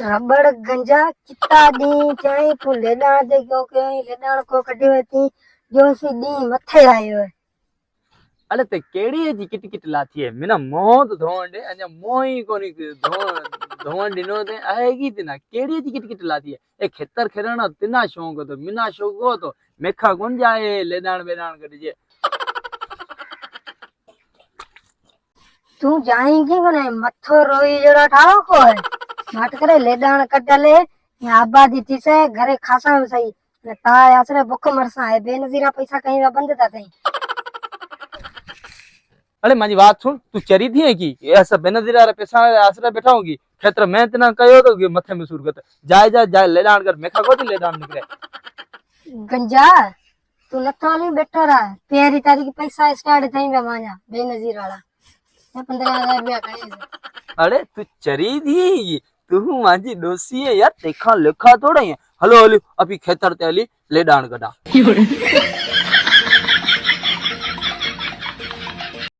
रबड़ गंजा किता दी चाहे तू लेडाण दे गयो के लेडाण को कढियो थी जो सी दी मथे आयो है। अरे ते केड़ी जी किट किट लाथी है मिना मोह तो धोण दे अजा मोह ही कोनी धोण दिनो ते आएगी तना केड़ी जी किट किट लाथी है ए खेतर खेरण तिना शौक तो मिना शौक हो तो मेखा कोन जाए लेदान बेदान करिजे। तू जाएगी कोने मथो रोई जड़ा ठाओ को है माट करे लेडाण कढले या आबादी थी से घरे खासा सही ने ता आसरे भूख मरसा है बेनजीरा पैसा कहीं वा बंद था थई। अरे माजी बात सुन तू चरी थी है की ऐसा बेनजीरा रे पैसा आसरे बैठा होगी खेतर में तना कयो तो मथे में सुर करता जाए जा जाए लेदान कर मेखा को लेदान निकले। गंजा तू नथो नहीं बैठो रहा पेरी तारीख पैसा स्टार्ट थई वे माजा बेनजीर वाला 15,000 रुपया कहे। अरे तू चरी थी तू माजी दोसी है यार देखा लिखा थोड़ा है हलो हलो अभी खेतर ते हली लेदान कदा।